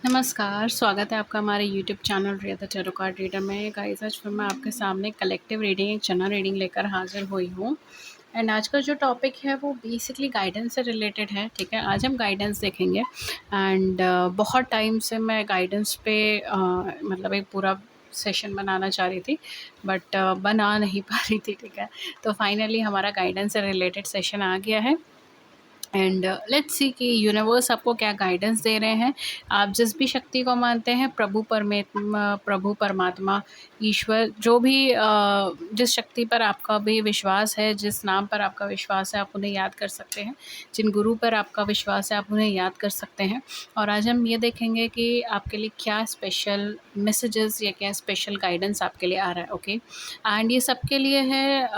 नमस्कार, स्वागत है आपका हमारे यूट्यूब चैनल रिया टैरो कार्ड रीडर में। गाइस आज फिर मैं आपके सामने कलेक्टिव रीडिंग एक जनरल रीडिंग लेकर हाज़िर हुई हूँ। एंड आज का जो टॉपिक है वो बेसिकली गाइडेंस से रिलेटेड है, ठीक है? आज हम गाइडेंस देखेंगे एंड बहुत टाइम से मैं गाइडेंस पे मतलब एक पूरा सेशन बनाना चाह रही थी बट बना नहीं पा रही थी, ठीक है? तो फाइनली हमारा गाइडेंस से रिलेटेड सेशन आ गया है। एंड लेट्स सी कि यूनिवर्स आपको क्या गाइडेंस दे रहे हैं। आप जिस भी शक्ति को मानते हैं, प्रभु परमात्मा, ईश्वर, जो भी जिस शक्ति पर आपका भी विश्वास है, जिस नाम पर आपका विश्वास है, आप उन्हें याद कर सकते हैं। जिन गुरु पर आपका विश्वास है, आप उन्हें याद कर सकते हैं। और आज हम ये देखेंगे कि आपके लिए क्या स्पेशल मैसेजेस या क्या स्पेशल गाइडेंस आपके लिए आ रहा है, ओके? एंड ये सबके लिए है।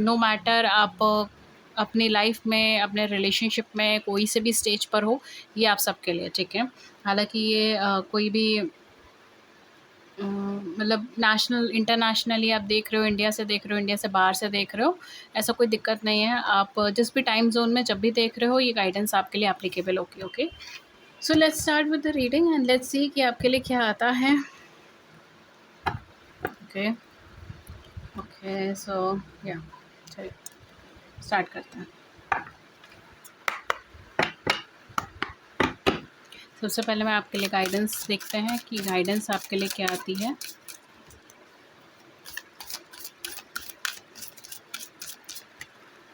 नो मैटर आप अपनी लाइफ में, अपने रिलेशनशिप में कोई से भी स्टेज पर हो, ये आप सबके लिए, ठीक है? हालाँकि ये कोई भी मतलब नेशनल इंटरनेशनली आप देख रहे हो, इंडिया से देख रहे हो, इंडिया से बाहर से देख रहे हो, ऐसा कोई दिक्कत नहीं है। आप जिस भी टाइम ज़ोन में जब भी देख रहे हो, ये गाइडेंस आपके लिए एप्लीकेबल होगी, okay? So let's start with the reading and let's see कि आपके लिए क्या आता है। ओके, ओके, सो या चलिए स्टार्ट करते हैं। सबसे पहले मैं आपके लिए गाइडेंस देखते हैं कि गाइडेंस आपके लिए क्या आती है।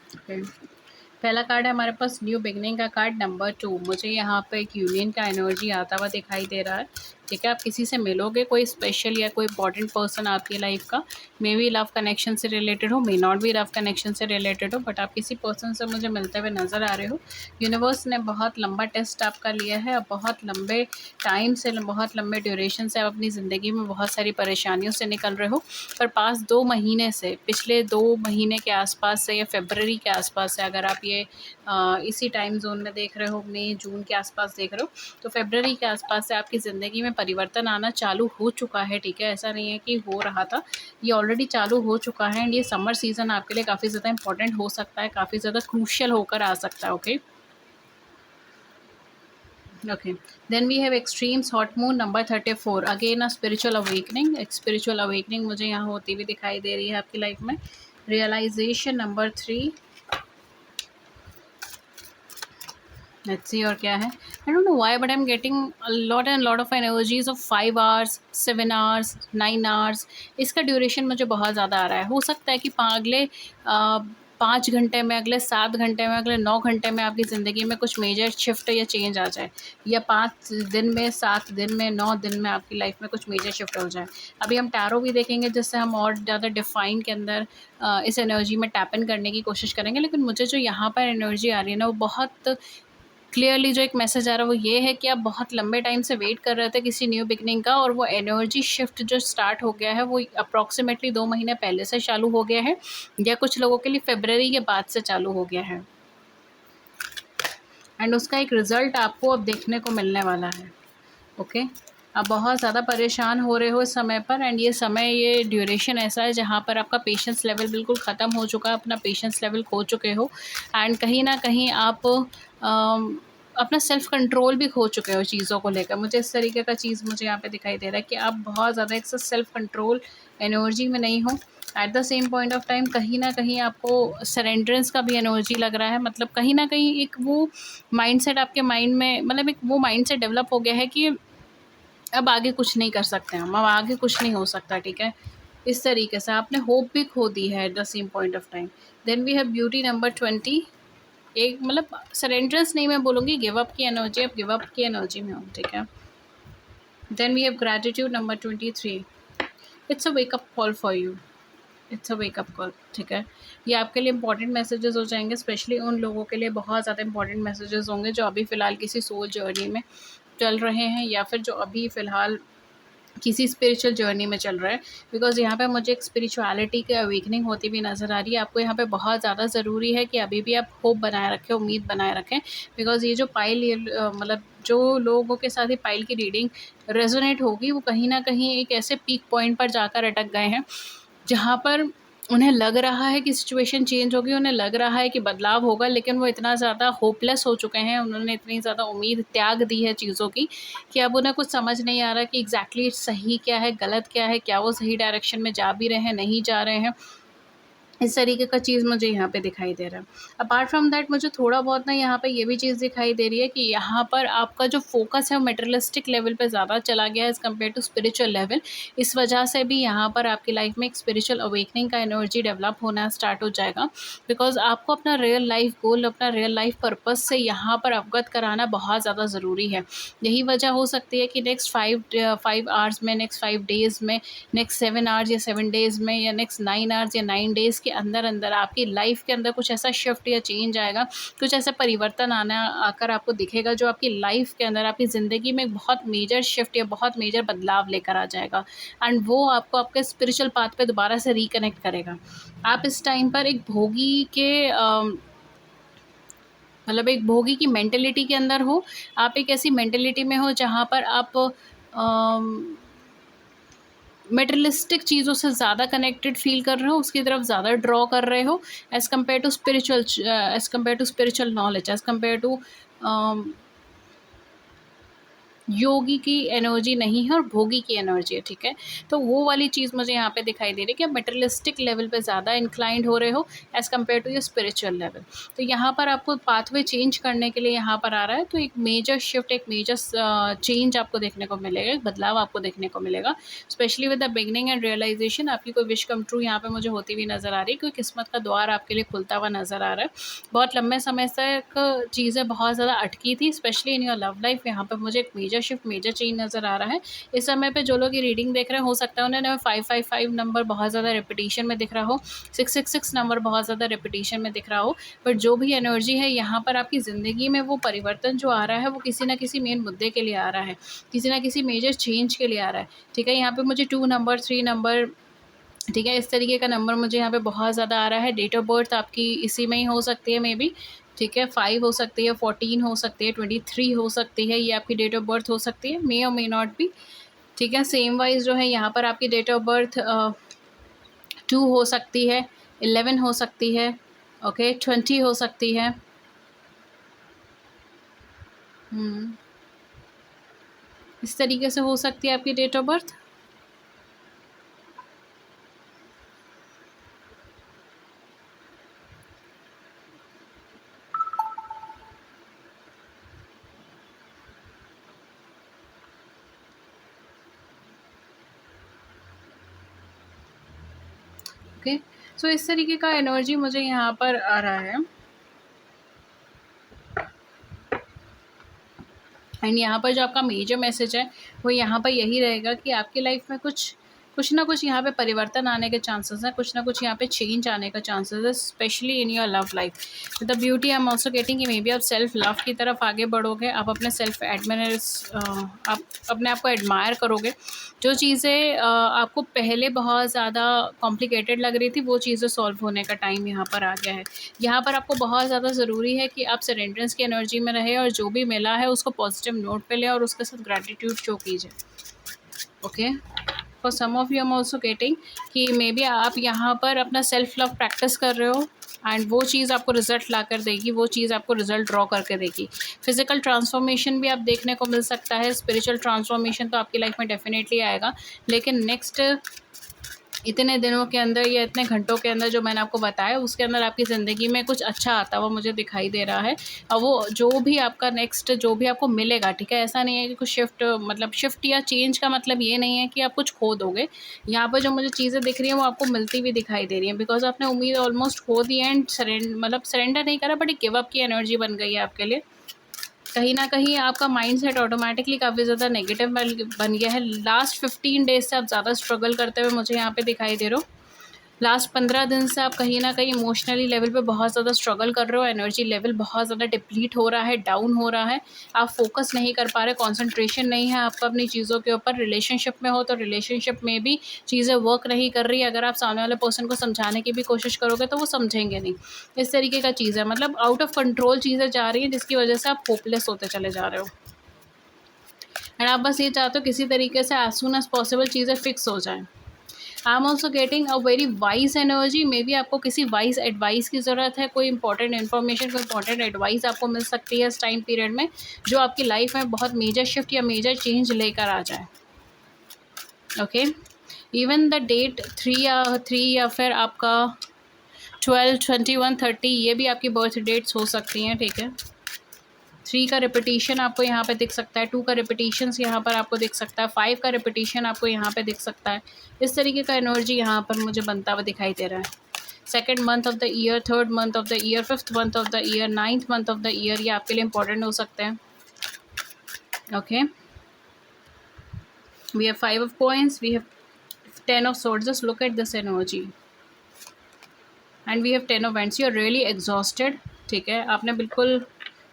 ओके, पहला कार्ड है हमारे पास न्यू बिगनिंग का कार्ड नंबर 2। मुझे यहाँ पे एक यूनियन का एनर्जी आता हुआ दिखाई दे रहा है, ठीक है? आप किसी से मिलोगे, कोई स्पेशल या कोई इंपॉर्टेंट पर्सन आपकी लाइफ का, मे बी लव कनेक्शन से रिलेटेड हो, may not be love connection से रिलेटेड हो, बट आप किसी पर्सन से मुझे मिलते हुए नज़र आ रहे हो। यूनिवर्स ने बहुत लंबा टेस्ट आपका लिया है और बहुत लंबे टाइम से, बहुत लंबे ड्यूरेशन से आप अपनी ज़िंदगी में बहुत सारी परेशानियों से निकल रहे हो। पर पास 2 महीने से, पिछले 2 महीने के आसपास से या फ़रवरी के आसपास से, अगर आप ये इसी टाइम ज़ोन में देख रहे हो, मई जून के आसपास देख रहे हो, तो फ़रवरी के आसपास से आपकी ज़िंदगी में परिवर्तन आना चालू हो चुका है, ठीक है? ऐसा नहीं है कि हो रहा था, ये ऑलरेडी चालू हो चुका है। एंड ये समर सीज़न आपके लिए काफ़ी ज़्यादा इंपॉर्टेंट हो सकता है, काफ़ी ज़्यादा क्रूशियल होकर आ सकता है, okay? Okay, then we have extremes hot moon number 34, again a spiritual awakening. एक स्पिरिचुअल अवेकनिंग मुझे यहाँ होती हुई दिखाई दे रही है आपकी लाइफ में। रियलाइजेशन नंबर 3, लेट्स सी और क्या है। I don't know why but I am getting a lot and lot of energies of 5 hours, 7 hours, 9 hours. इसका ड्यूरेशन मुझे बहुत ज़्यादा आ रहा है। हो सकता है कि अगले 5 घंटे में, अगले 7 घंटे में, अगले 9 घंटे में आपकी ज़िंदगी में कुछ मेजर शिफ्ट या चेंज आ जाए, या 5 दिन में, 7 दिन में, 9 दिन में आपकी लाइफ में कुछ मेजर शिफ्ट हो जाए। अभी हम टैरो भी देखेंगे जिससे हम और ज़्यादा डिफाइन के अंदर इस एनर्जी में टैप इन करने की कोशिश करेंगे। लेकिन मुझे जो यहाँ पर एनर्जी आ रही है ना, वो बहुत क्लियरली जो एक मैसेज आ रहा है वो ये है कि आप बहुत लंबे टाइम से वेट कर रहे थे किसी न्यू बिगनिंग का, और वो एनर्जी शिफ्ट जो स्टार्ट हो गया है वो अप्रॉक्सीमेटली 2 महीने पहले से चालू हो गया है, या कुछ लोगों के लिए फरवरी के बाद से चालू हो गया है। एंड उसका एक रिज़ल्ट आपको अब देखने को मिलने वाला है, ओके? आप बहुत ज़्यादा परेशान हो रहे हो इस समय पर, एंड ये समय, ये ड्यूरेशन ऐसा है जहाँ पर आपका पेशेंस लेवल बिल्कुल ख़त्म हो चुका है, अपना पेशेंस लेवल खो चुके हो। एंड कहीं न कहीं आप अपना सेल्फ़ कंट्रोल भी खो चुके हो चीज़ों को लेकर। मुझे इस तरीके का चीज़ मुझे यहाँ पे दिखाई दे रहा है कि आप बहुत ज़्यादा एक सेल्फ़ कंट्रोल एनर्जी में नहीं हो। Eight the same point of time कहीं न कहीं आपको सरेंडरेंस का भी एनर्जी लग रहा है। मतलब कहीं न कहीं एक वो माइंडसेट आपके माइंड में, मतलब एक वो माइंडसेट डेवलप हो गया है कि अब आगे कुछ नहीं कर सकते हम, अब आगे कुछ नहीं हो सकता, ठीक है? इस तरीके से आपने होप भी खो दी है at the same point of time. Then we have beauty number 20। एक मतलब सरेंडरेंस नहीं मैं बोलूँगी, गिव अप की एनर्जी, आप गिव अप की एनर्जी में हो, ठीक है? Then we have gratitude number 23। It's a wake up call for you, it's a wake up call, ठीक है? ये आपके लिए इंपॉर्टेंट मैसेजेस हो जाएंगे, स्पेशली उन लोगों के लिए बहुत ज़्यादा इंपॉर्टेंट मैसेजेस होंगे जो अभी फ़िलहाल किसी सोल जर्नी में चल रहे हैं, या फिर जो अभी फ़िलहाल किसी स्पिरिचुअल जर्नी में चल रहा है। बिकॉज़ यहाँ पे मुझे एक स्पिरिचुअलिटी की अवेकनिंग होती हुई नज़र आ रही है। आपको यहाँ पे बहुत ज़्यादा ज़रूरी है कि अभी भी आप होप बनाए रखें, उम्मीद बनाए रखें। बिकॉज़ ये जो पाइल, ये मतलब जो लोगों के साथ ये पाइल की रीडिंग रेज़ोनेट होगी, वो कहीं न कहीं एक ऐसे पीक पॉइंट पर जाकर अटक गए हैं, जहाँ पर उन्हें लग रहा है कि सिचुएशन चेंज होगी, उन्हें लग रहा है कि बदलाव होगा, लेकिन वो इतना ज़्यादा होपलेस हो चुके हैं, उन्होंने इतनी ज़्यादा उम्मीद त्याग दी है चीज़ों की कि अब उन्हें कुछ समझ नहीं आ रहा कि एग्ज़ैक्टली सही क्या है, गलत क्या है, क्या वो सही डायरेक्शन में जा भी रहे हैं, नहीं जा रहे हैं। इस तरीके का चीज़ मुझे यहाँ पे दिखाई दे रहा है। अपार्ट फ्रॉम दैट मुझे थोड़ा बहुत ना यहाँ पे ये भी चीज़ दिखाई दे रही है कि यहाँ पर आपका जो फ़ोकस है वो मटेरियलिस्टिक लेवल पे ज़्यादा चला गया है as compare to spiritual level. इस वजह से भी यहाँ पर आपकी लाइफ़ में एक स्पिरिचुअल अवेकनिंग का एनर्जी डेवलप होना स्टार्ट हो जाएगा। बिकॉज़ आपको अपना रियल लाइफ़ गोल, अपना रियल लाइफ़ पर्पज़ से यहाँ पर अवगत कराना बहुत ज़्यादा ज़रूरी है। यही वजह हो सकती है कि नेक्स्ट 5 आवर्स में, नेक्स्ट 5 डेज़ में, नेक्स्ट 7 आवर्स या 7 डेज़ में या नेक्स्ट 9 आवर्स या 9 डेज़ के अंदर आपकी लाइफ़ के अंदर कुछ ऐसा शिफ्ट या चेंज आएगा, कुछ ऐसा परिवर्तन आना आकर आपको दिखेगा जो आपकी लाइफ़ के अंदर, आपकी ज़िंदगी में एक बहुत मेजर शिफ्ट या बहुत मेजर बदलाव लेकर आ जाएगा। एंड वो आपको आपके स्पिरिचुअल पाथ पे दोबारा से रिकनेक्ट करेगा। आप इस टाइम पर एक भोगी के मतलब एक भोगी की मेंटालिटी के अंदर हो, आप एक ऐसी मेंटालिटी में हो जहाँ पर आप मटेरियलिस्टिक चीज़ों से ज़्यादा कनेक्टेड फ़ील कर रहे हो, उसकी तरफ ज़्यादा ड्रॉ कर रहे हो as compare to spiritual knowledge, as compare to योगी की एनर्जी नहीं है और भोगी की एनर्जी है, ठीक है? तो वो वाली चीज़ मुझे यहाँ पे दिखाई दे रही है कि आप मटेरियलिस्टिक लेवल पे ज़्यादा इंक्लाइंड हो रहे हो as compare to your spiritual level. तो यहाँ पर आपको पाथवे चेंज करने के लिए यहाँ पर आ रहा है, तो एक मेजर शिफ्ट, एक मेजर चेंज आपको देखने को मिलेगा, एक बदलाव आपको देखने को मिलेगा। Specially with the beginning and realization आपकी कोई विश कम ट्रू यहाँ पे मुझे होती हुई नज़र आ रही है, कोई किस्मत का द्वार आपके लिए खुलता हुआ नज़र आ रहा है। बहुत लंबे समय तक चीज़ें बहुत ज़्यादा अटकी थी, specially in your love life. यहाँ पे मुझे एक मेजर शिफ्ट, मेजर चेंज नज़र आ रहा है। इस समय पे जो लोग ये रीडिंग देख रहे हैं, हो सकता है उन्हें 555 नंबर बहुत ज़्यादा रिपीटिशन में दिख रहा हो, 666 नंबर बहुत ज़्यादा रिपीटिशन में दिख रहा हो। बट जो भी एनर्जी है यहाँ पर आपकी ज़िंदगी में, वो परिवर्तन जो आ रहा है वो किसी न किसी मेन मुद्दे के लिए आ रहा है, किसी न किसी मेजर चेंज के लिए आ रहा है, ठीक है? यहाँ पे मुझे 2 नंबर, 3 नंबर, ठीक है, इस तरीके का नंबर मुझे यहाँ पे बहुत ज़्यादा आ रहा है। डेट ऑफ बर्थ आपकी इसी में ही हो सकती है मे बी, ठीक है? 5 हो सकती है, 14 हो सकती है, 23 हो सकती है, ये आपकी डेट ऑफ बर्थ हो सकती है, मे और मे नॉट बी, ठीक है? सेम वाइज़ जो है यहाँ पर आपकी डेट ऑफ बर्थ 2 हो सकती है, 11 हो सकती है, ओके, 20 हो सकती है। इस तरीके से हो सकती है आपकी डेट ऑफ बर्थ। ओके, सो इस तरीके का एनर्जी मुझे यहाँ पर आ रहा है। एंड यहाँ पर जो आपका मेजर मैसेज है वो यहाँ पर यही रहेगा कि आपकी लाइफ में कुछ ना कुछ यहाँ पे परिवर्तन आने के चांसेस हैं, कुछ ना कुछ यहाँ पे चेंज आने का चांसेस है, specially in your love life. The beauty I am also getting कि मे बी आप सेल्फ लव की तरफ आगे बढ़ोगे, आप अपने सेल्फ आप अपने आप को एडमायर करोगे। जो चीज़ें आपको पहले बहुत ज़्यादा कॉम्प्लिकेटेड लग रही थी, वो चीज़ें सॉल्व होने का टाइम यहाँ पर आ गया है। यहाँ पर आपको बहुत ज़्यादा ज़रूरी है कि आप सरेंडरेंस की एनर्जी में रहें और जो भी मिला है उसको पॉजिटिव नोट पे लें और उसके साथ ग्रैटिट्यूड शो कीजिए, okay? For some of you am also getting कि मे बी आप यहाँ पर अपना सेल्फ लव प्रैक्टिस कर रहे हो एंड वो चीज़ आपको रिजल्ट ला कर देगी, वो चीज़ आपको रिजल्ट ड्रॉ करके देगी। फिजिकल ट्रांसफॉर्मेशन भी आप देखने को मिल सकता है, स्पिरिचुअल ट्रांसफॉर्मेशन तो आपकी लाइफ में डेफिनेटली आएगा, लेकिन नेक्स्ट इतने दिनों के अंदर या इतने घंटों के अंदर जो मैंने आपको बताया, उसके अंदर आपकी ज़िंदगी में कुछ अच्छा आता हुआ मुझे दिखाई दे रहा है। और वो जो भी आपका नेक्स्ट जो भी आपको मिलेगा, ठीक है? ऐसा नहीं है कि कुछ शिफ्ट, मतलब शिफ्ट या चेंज का मतलब ये नहीं है कि आप कुछ खो दोगे। यहाँ पर जो मुझे चीज़ें दिख रही हैं वो आपको मिलती हुई दिखाई दे रही हैं, बिकॉज़ आपने उम्मीद ऑलमोस्ट खो दी है एंड सरेंडर नहीं करा, बट एक गिव अप की एनर्जी बन गई है आपके लिए। कहीं न कहीं आपका माइंडसेट ऑटोमैटिकली काफ़ी ज़्यादा नेगेटिव बन गया है। लास्ट 15 डेज़ से आप ज़्यादा स्ट्रगल करते हुए मुझे यहाँ पे दिखाई दे रहे हो। लास्ट 15 दिन से आप कहीं न कहीं इमोशनली लेवल पे बहुत ज़्यादा स्ट्रगल कर रहे हो, एनर्जी लेवल बहुत ज़्यादा डिप्लीट हो रहा है, डाउन हो रहा है। आप फ़ोकस नहीं कर पा रहे, कंसंट्रेशन नहीं है आपका अपनी चीज़ों के ऊपर। रिलेशनशिप में हो तो रिलेशनशिप में भी चीज़ें वर्क नहीं कर रही। अगर आप सामने वाले पर्सन को समझाने की भी कोशिश करोगे तो वो समझेंगे नहीं। इस तरीके का चीज़ है, मतलब आउट ऑफ कंट्रोल चीज़ें जा रही हैं, जिसकी वजह से आप होपलेस होते चले जा रहे हो। एंड आप बस ये चाहते हो किसी तरीके से एज़ सून एज़ पॉसिबल चीज़ें फिक्स हो जाएँ। I am also getting a very wise energy. May be आपको किसी वाइज एडवाइस की ज़रूरत है, कोई इंपॉर्टेंट इन्फॉर्मेशन, कोई इंपॉर्टेंट एडवाइस आपको मिल सकती है इस टाइम पीरियड में, जो आपकी लाइफ में बहुत मेजर शिफ्ट या मेजर चेंज लेकर आ जाए। ओके, इवन द डेट 3 या फिर आपका 12, 21, 30, ये भी आपकी बर्थ डेट्स हो सकती हैं। ठीक है, 3 का रिपीटिशन आपको यहाँ पे दिख सकता है, 2 का रिपीटिशन यहाँ पर आपको दिख सकता है, 5 का रिपीटिशन आपको यहाँ पे दिख सकता है। इस तरीके का एनर्जी यहाँ पर मुझे बनता हुआ दिखाई दे रहा है। Second month of the year, third month of the year, fifth month of the year, 9th month of the year, ये आपके लिए इंपॉर्टेंट हो सकते हैं। Okay, we have 5 of coins, we have 10 of swords. Just look at this energy and we have 10 of wands. You are really exhausted. ठीक है, आपने बिल्कुल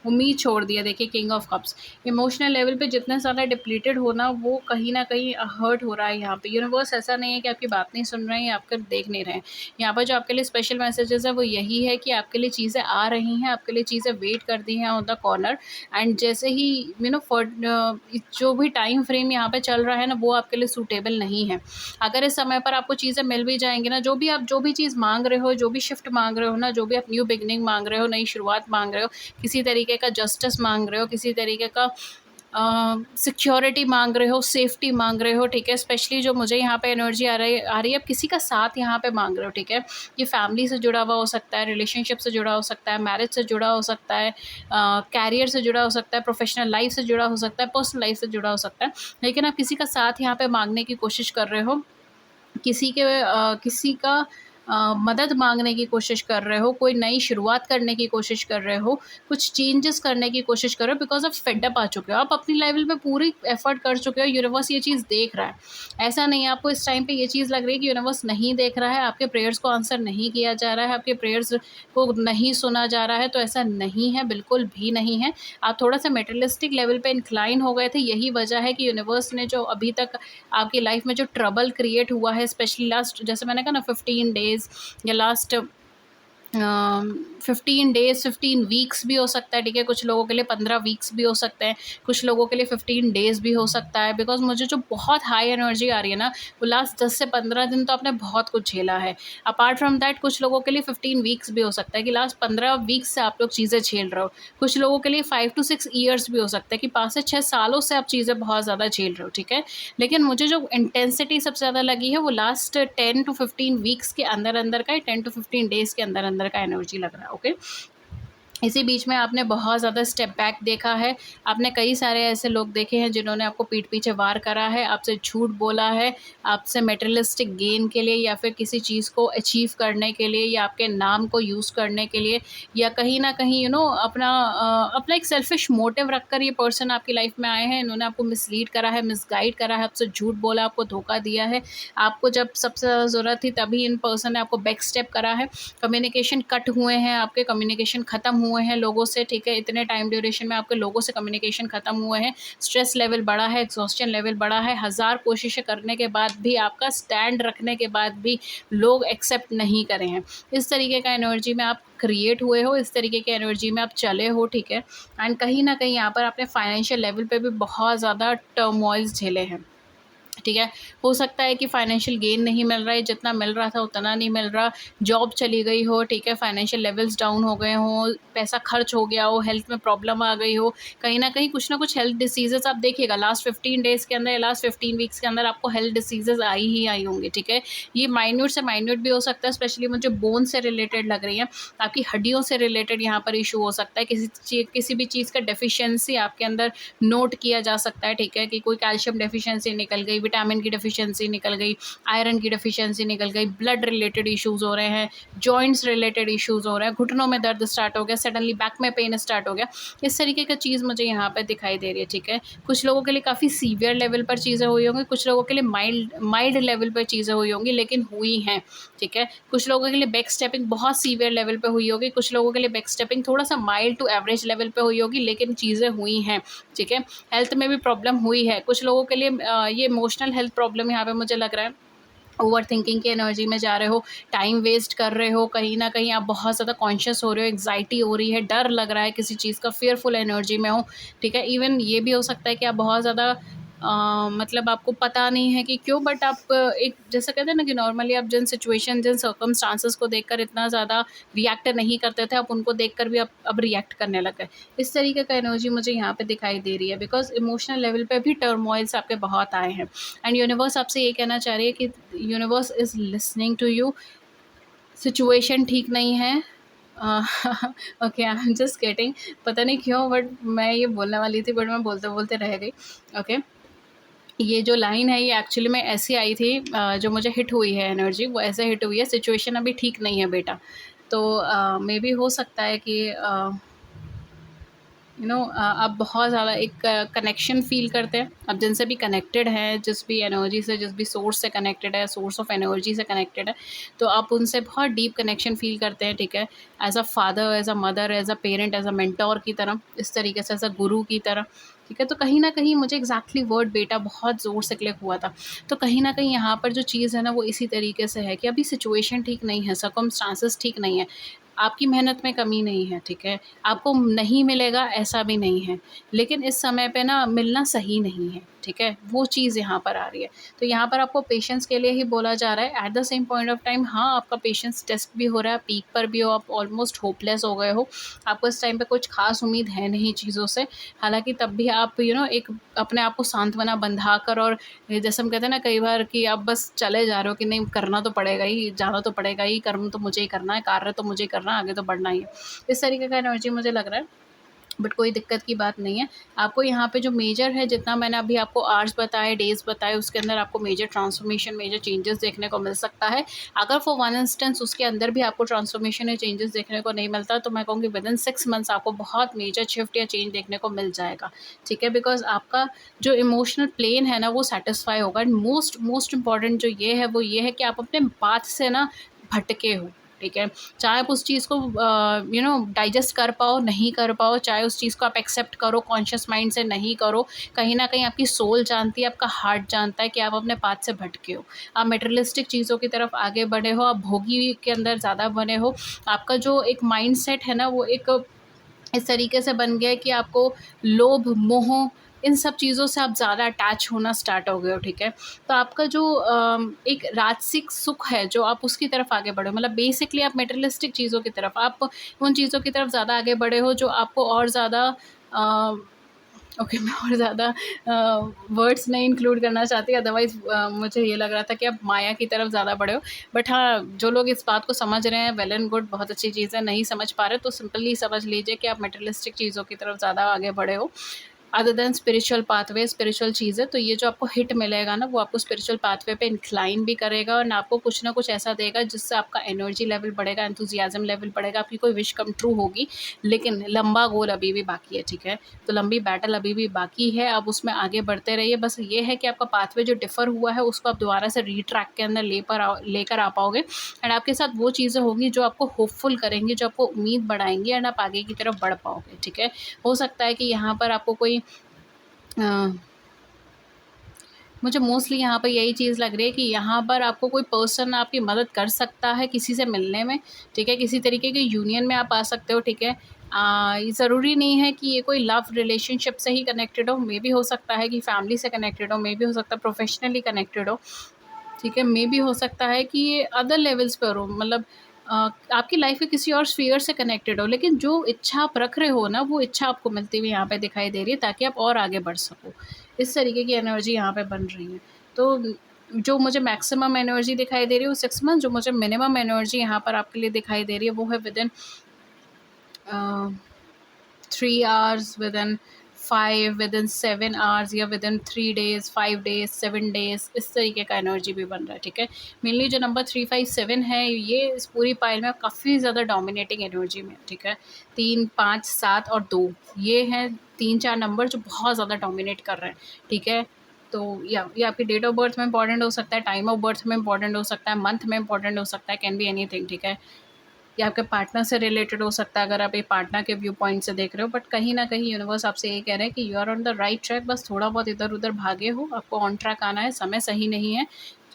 उम्मीद छोड़ दिया। देखिए, king of cups, emotional level पे जितना ज़्यादा डिप्लीटेड होना, वो कहीं ना कहीं हर्ट हो रहा है यहाँ पे। यूनिवर्स ऐसा नहीं है कि आपकी बात नहीं सुन रहे हैं या आपको देख नहीं रहे हैं। यहाँ पर जो आपके लिए स्पेशल मैसेजेस है वो यही है कि आपके लिए चीज़ें आ रही हैं, आपके लिए चीज़ें वेट कर दी हैं ऑन द कॉर्नर। एंड जैसे ही फॉर जो भी टाइम फ्रेम यहाँ पे चल रहा है ना, वो आपके लिए सूटेबल नहीं है। अगर इस समय पर आपको चीज़ें मिल भी जाएंगी ना, जो भी चीज़ मांग रहे हो, जो भी शिफ्ट मांग रहे हो ना, जो भी आप न्यू बिगनिंग मांग रहे हो, नई शुरुआत मांग रहे हो, किसी तरीके का जस्टिस मांग रहे हो, किसी तरीके का सिक्योरिटी मांग रहे हो, सेफ्टी मांग रहे हो। ठीक है, स्पेशली जो मुझे यहाँ पे एनर्जी आ रही है, अब किसी का साथ यहाँ पे मांग रहे हो। ठीक है, ये फैमिली से जुड़ा हुआ हो सकता है, रिलेशनशिप से जुड़ा हो सकता है, मैरिज से जुड़ा हो सकता है, कैरियर से जुड़ा हो सकता है, प्रोफेशनल लाइफ से जुड़ा हो सकता है, पर्सनल लाइफ से जुड़ा हो सकता है। लेकिन आप किसी का साथ यहाँ पे मांगने की कोशिश कर रहे हो, किसी का मदद मांगने की कोशिश कर रहे हो, कोई नई शुरुआत करने की कोशिश कर रहे हो, कुछ चेंजेस करने की कोशिश कर रहे हो, बिकॉज आप फेड अप आ चुके हो, आप अपनी लेवल पे पूरी एफर्ट कर चुके हो। यूनिवर्स ये चीज़ देख रहा है। ऐसा नहीं है आपको इस टाइम पे ये चीज़ लग रही है कि यूनिवर्स नहीं देख रहा है, आपके प्रेयर्स को आंसर नहीं किया जा रहा है, आपके प्रेयर्स को नहीं सुना जा रहा है। तो ऐसा नहीं है, बिल्कुल भी नहीं है। आप थोड़ा सा मेटेरियलिस्टिक लेवल पे इंक्लाइन हो गए थे। यही वजह है कि यूनिवर्स ने जो अभी तक आपकी लाइफ में जो ट्रबल क्रिएट हुआ है, स्पेशली लास्ट, जैसे मैंने कहा ना, 15 डेज़ या लास्ट 15 डेज़, 15 वीक्स भी हो सकता है। ठीक है, कुछ लोगों के लिए 15 वीक्स भी हो सकते हैं, कुछ लोगों के लिए 15 डेज़ भी हो सकता है। बिकॉज मुझे जो बहुत हाई एनर्जी आ रही है ना, वो लास्ट 10 से 15 दिन तो आपने बहुत कुछ झेला है। अपार्ट फ्रॉम दैट, कुछ लोगों के लिए 15 वीक्स भी हो सकता है कि लास्ट 15 वीक्स से आप लोग चीज़ें झेल रहे हो। कुछ लोगों के लिए 5 to 6 ईयर्स भी हो सकता है कि 5 से 6 सालों से आप चीज़ें बहुत ज़्यादा झेल रहे हो। ठीक है, लेकिन मुझे जो इंटेंसिटी सबसे ज़्यादा लगी है वो लास्ट 10 to 15 वीक्स के अंदर अंदर का, 10 to 15 डेज़ के अंदर अंदर का एनर्जी लग रहा है। ओके, इसी बीच में आपने बहुत ज़्यादा स्टेप बैक देखा है। आपने कई सारे ऐसे लोग देखे हैं जिन्होंने आपको पीठ पीछे वार करा है, आपसे झूठ बोला है, आपसे मटेरियलिस्टिक गेन के लिए या फिर किसी चीज़ को अचीव करने के लिए या आपके नाम को यूज़ करने के लिए, या कहीं न कहीं अपना एक सेल्फिश मोटिव रखकर ये पर्सन आपकी लाइफ में आए हैं। इन्होंने आपको मिसलीड करा है, मिसगाइड करा है, आपसे झूठ बोला, आपको धोखा दिया है। आपको जब सबसे ज़्यादा ज़रूरत थी तभी इन पर्सन ने आपको बैक स्टेप करा है। कम्युनिकेशन कट हुए हैं, आपके कम्युनिकेशन ख़त्म हुए हैं लोगों से। ठीक है, इतने टाइम ड्यूरेशन में आपके लोगों से कम्युनिकेशन ख़त्म हुए हैं। स्ट्रेस लेवल बढ़ा है, एग्जॉस्शन लेवल बढ़ा है। हज़ार कोशिशें करने के बाद भी, आपका स्टैंड रखने के बाद भी लोग एक्सेप्ट नहीं करे हैं। इस तरीके का एनर्जी में आप क्रिएट हुए हो, इस तरीके की एनर्जी में आप चले हो। ठीक है, एंड कहीं ना कहीं यहाँ पर आपने फाइनेंशियल लेवल पे भी बहुत ज़्यादा टर्मोइल्स झेले हैं। ठीक है, हो सकता है कि फाइनेंशियल गेन नहीं मिल रहा है, जितना मिल रहा था उतना नहीं मिल रहा, जॉब चली गई हो। ठीक है, फाइनेंशियल लेवल्स डाउन हो गए हों, पैसा खर्च हो गया हो, हेल्थ में प्रॉब्लम आ गई हो, कहीं ना कहीं कुछ ना कुछ हेल्थ डिसीजेस आप देखिएगा लास्ट 15 डेज़ के अंदर या लास्ट 15 वीक्स के अंदर आपको हेल्थ डिसीजेस आई ही आई होंगी। ठीक है, ये माइन्यूट से माइन्यूट भी हो सकता है, स्पेशली मुझे बोन से रिलेटेड लग रही है, आपकी हड्डियों से रिलेटेड यहाँ पर इशू हो सकता है। किसी भी चीज़ का डेफिशिएंसी आपके अंदर नोट किया जा सकता है। ठीक है, कि कोई कैल्शियम डेफिशिएंसी निकल गई, विटामिन की डेफिशिएंसी निकल गई, आयरन की डेफिशिएंसी निकल गई, ब्लड रिलेटेड इश्यूज़ हो रहे हैं, जॉइंट्स रिलेटेड इश्यूज़ हो रहे हैं, घुटनों में दर्द स्टार्ट हो गया, सडनली बैक में पेन स्टार्ट हो गया। इस तरीके का चीज़ मुझे यहाँ पर दिखाई दे रही है। ठीक है, कुछ लोगों के लिए काफ़ी सीवियर लेवल पर चीज़ें हुई होंगी, कुछ लोगों के लिए माइल्ड लेवल पर चीज़ें हुई होंगी, लेकिन हुई हैं। ठीक है, कुछ लोगों के लिए बैक स्टेपिंग बहुत सीवियर लेवल पे हुई होगी, कुछ लोगों के लिए बैक स्टेपिंग थोड़ा सा माइल्ड टू एवरेज लेवल पे हुई होगी, लेकिन चीज़ें हुई हैं। ठीक है, हेल्थ में भी प्रॉब्लम हुई है कुछ लोगों के लिए। ये इमोशनल हेल्थ प्रॉब्लम यहाँ पे मुझे लग रहा है। ओवर थिंकिंग की एनर्जी में जा रहे हो, टाइम वेस्ट कर रहे हो, कहीं ना कहीं आप बहुत ज़्यादा कॉन्शियस हो रहे हो, एग्जाइटी हो रही है, डर लग रहा है किसी चीज़ का, फेयरफुल एनर्जी में हो। ठीक है, इवन ये भी हो सकता है कि आप बहुत ज़्यादा मतलब आपको पता नहीं है कि क्यों, बट आप एक जैसे कहते हैं ना कि नॉर्मली आप जिन सिचुएशन, जिन सर्कमस्टांसेस को देखकर इतना ज़्यादा रिएक्ट नहीं करते थे, आप उनको देखकर भी आप अब रिएक्ट करने लग गए। इस तरीके का एनर्जी मुझे यहाँ पे दिखाई दे रही है, बिकॉज़ इमोशनल लेवल पे भी टर्मोइल्स आपके बहुत आए हैं, एंड यूनिवर्स आपसे ये कहना चाह रही है कि universe is listening to you. Situation ठीक नहीं है। Okay, I am just kidding. पता नहीं क्यों, बट मैं ये बोलने वाली थी, बट मैं बोलते-बोलते रह गई। ओके, ये जो लाइन है ये एक्चुअली में ऐसी आई थी, जो मुझे हिट हुई है एनर्जी, वो ऐसे हिट हुई है, सिचुएशन अभी ठीक नहीं है बेटा। तो मेबी हो सकता है कि आप बहुत ज़्यादा एक कनेक्शन फ़ील करते हैं, आप जिनसे भी कनेक्टेड हैं, जिस भी एनर्जी से, जिस भी सोर्स से कनेक्टेड है, सोर्स ऑफ एनर्जी से कनेक्टेड है, तो आप उनसे बहुत डीप कनेक्शन फ़ील करते हैं, ठीक है? As a father, as a mother, as a parent, as a mentor की तरह, इस तरीके से एज़ अ गुरु की तरह, ठीक है? तो कहीं न कहीं मुझे एग्ज़ैक्टली वर्ड बेटा बहुत ज़ोर से क्लिक हुआ था। तो कहीं न कहीं यहाँ पर जो चीज़ है ना, वो इसी तरीके से है कि अभी सिचुएशन ठीक नहीं है, सर्कमस्टांसेस ठीक नहीं है। आपकी मेहनत में कमी नहीं है, ठीक है? आपको नहीं मिलेगा ऐसा भी नहीं है, लेकिन इस समय पे ना मिलना सही नहीं है, ठीक है? वो चीज़ यहाँ पर आ रही है। तो यहाँ पर आपको पेशेंस के लिए ही बोला जा रहा है, at the same point of time हाँ, आपका पेशेंस टेस्ट भी हो रहा है, पीक पर भी हो, आप ऑलमोस्ट होपलेस हो गए हो, आपको इस टाइम पे कुछ ख़ास उम्मीद है नहीं चीज़ों से। हालाँकि तब भी आप एक अपने आप को सांत्वना बंधाकर, और ये जैसे हम कहते हैं ना कई बार कि आप बस चले जा रहे हो कि नहीं करना तो पड़ेगा ही, जाना तो पड़ेगा ही, कर्म तो मुझे ही करना है, कार्य तो मुझे ही करना है, आगे तो बढ़ना ही है। इस तरीके का एनर्जी मुझे लग रहा है। बट कोई दिक्कत की बात नहीं है। आपको यहाँ पे जो मेजर है, जितना मैंने अभी आपको आवर्स बताए, डेज़ बताए, उसके अंदर आपको मेजर ट्रांसफॉर्मेशन, मेजर चेंजेस देखने को मिल सकता है। अगर फॉर वन इंस्टेंस उसके अंदर भी आपको ट्रांसफॉर्मेशन या चेंजेस देखने को नहीं मिलता, तो मैं कहूँगी विदिन 6 मंथ्स आपको बहुत मेजर शिफ्ट या चेंज देखने को मिल जाएगा, ठीक है? बिकॉज़ आपका जो इमोशनल प्लेन है ना, वो सैटिस्फाई होगा, एंड मोस्ट मोस्ट इम्पॉर्टेंट जो ये है, वो ये है कि आप अपने पाथ से ना भटके हो, ठीक है? चाहे आप उस चीज़ को डाइजेस्ट कर पाओ, नहीं कर पाओ, चाहे उस चीज़ को आप एक्सेप्ट करो, कॉन्शियस माइंड से नहीं करो, कहीं न कहीं आपकी सोल जानती है, आपका हार्ट जानता है कि आप अपने पाथ से भटके हो। आप मटेरियलिस्टिक चीज़ों की तरफ आगे बढ़े हो, आप भोगी के अंदर ज़्यादा बने हो। आपका जो एक माइंडसेट है ना, वो एक इस तरीके से बन गया है कि आपको लोभ, मोह, इन सब चीज़ों से आप ज़्यादा अटैच होना स्टार्ट हो गए हो, ठीक है? तो आपका जो एक राजसिक सुख है, जो आप उसकी तरफ आगे बढ़े हो, मतलब बेसिकली आप मटेरियलिस्टिक चीज़ों की तरफ, आप उन चीज़ों की तरफ ज़्यादा आगे बढ़े हो जो आपको और ज़्यादा अ, ओके, मैं और ज़्यादा वर्ड्स नहीं इंक्लूड करना चाहती, अदरवाइज़ मुझे ये लग रहा था कि आप माया की तरफ ज़्यादा बढ़े हो। बट हाँ, जो लोग इस बात को समझ रहे हैं, वेल एंड गुड, बहुत अच्छी चीज़ है। नहीं समझ पा रहे तो सिंपली समझ लीजिए कि आप मटेरियलिस्टिक चीज़ों की तरफ ज़्यादा आगे बढ़े हो, other than spiritual pathway, spiritual चीज़ें। तो ये जो आपको हिट मिलेगा ना, वो आपको स्पिरिचुअल पाथवे पे इंक्लाइन भी करेगा, और आपको कुछ ना कुछ ऐसा देगा जिससे आपका एनर्जी लेवल बढ़ेगा, एंथुसियाज़्म लेवल बढ़ेगा, आपकी कोई विश कम ट्रू होगी। लेकिन लंबा गोल अभी भी बाकी है, ठीक है? तो लंबी बैटल अभी भी बाकी है, आप उसमें आगे बढ़ते रहिए। बस ये है कि आपका पाथवे जो डिफ़र हुआ है, उसको आप दोबारा से रीट्रैक के अंदर लेकर आ पाओगे, एंड आपके साथ वो चीज़ें होंगी जो आपको होपफुल करेंगी, जो आपको उम्मीद बढ़ाएँगी, एंड आप आगे की तरफ बढ़ पाओगे, ठीक है? हो सकता है कि यहाँ पर आपको कोई अ, मुझे मोस्टली यहाँ पे यही चीज़ लग रही है कि यहाँ पर आपको कोई पर्सन आपकी मदद कर सकता है किसी से मिलने में, ठीक है? किसी तरीके के यूनियन में आप आ सकते हो, ठीक है? ये ज़रूरी नहीं है कि ये कोई लव रिलेशनशिप से ही कनेक्टेड हो, मेबी हो सकता है कि फैमिली से कनेक्टेड हो, मेबी हो सकता है प्रोफ़ेशनली कनेक्टेड हो, ठीक है? मेबी हो सकता है कि ये अदर लेवल्स पर हो, मतलब आपकी लाइफ़ के किसी और स्फ़ीयर से कनेक्टेड हो, लेकिन जो इच्छा आप रख रहे हो ना, वो इच्छा आपको मिलती हुई यहाँ पे दिखाई दे रही है, ताकि आप और आगे बढ़ सको। इस तरीके की एनर्जी यहाँ पे बन रही है। तो जो मुझे मैक्सिमम एनर्जी दिखाई दे रही है वो 6 मंथ, जो मुझे मिनिमम एनर्जी यहाँ पर आपके लिए दिखाई दे रही है, वो है विदिन अ 3 आवर्स, विदिन 5, विदिन 7 आवर्स, या विदिन 3 डेज़, 5 डेज़, 7 डेज़, इस तरीके का एनर्जी भी बन रहा है, ठीक है? मेनली जो नंबर 3, 5, 7 है, ये इस पूरी पाइल में काफ़ी ज़्यादा डोमिनेटिंग एनर्जी में है, ठीक है? 3, 5, 7 और 2, ये हैं 3-4 नंबर जो बहुत ज़्यादा डोमिनेट कर रहे हैं, ठीक है? तो या ये आपकी डेट ऑफ बर्थ में इम्पोर्टेंट हो सकता है, टाइम ऑफ बर्थ में इम्पोर्टेंट हो सकता है, मंथ में इम्पोर्टेंट हो सकता है, कैन बी एनीथिंग, ठीक है? या आपके पार्टनर से रिलेटेड हो सकता है, अगर आप एक पार्टनर के व्यू पॉइंट से देख रहे हो, बट कहीं न कहीं यूनिवर्स आपसे ये कह रहे हैं कि you are on the right track, बस थोड़ा बहुत इधर-उधर भागे हो, आपको ऑन ट्रैक आना है, समय सही नहीं है,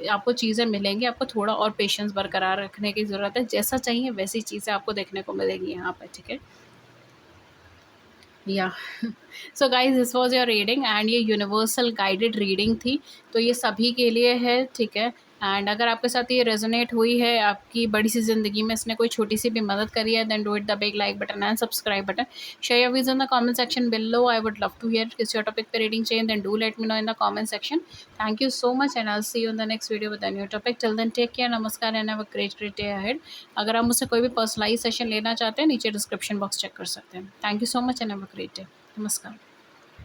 आपको चीज़ें मिलेंगी, आपको थोड़ा और पेशेंस बरकरार रखने की ज़रूरत है, जैसा चाहिए वैसी चीज़ें आपको देखने को मिलेगी यहाँ पे, ठीक है? या so guys this was your reading and ये यूनिवर्सल गाइडेड रीडिंग थी, तो ये सभी के लिए है, ठीक है। एंड अगर आपके साथ ये रेजोनेट हुई है, आपकी बड़ी सी ज़िंदगी में इसने कोई छोटी सी भी मदद करी है, then do it the big like button and subscribe button. Share your views in the comment section below, I would love to hear किस योर टॉपिक पे रीडिंग चाहिए, then do let me know in the comment section. Thank you so much and I will see you in the next video with a new topic. Till then take care, नमस्कार and have a great great day ahead. अगर आप मुझसे कोई भी personalise session लेना चाहते हैं, नीचे डिस्क्रिप्शन बॉक्स चेक कर सकते हैं। Thank you so much and have a great day. नमस्कार।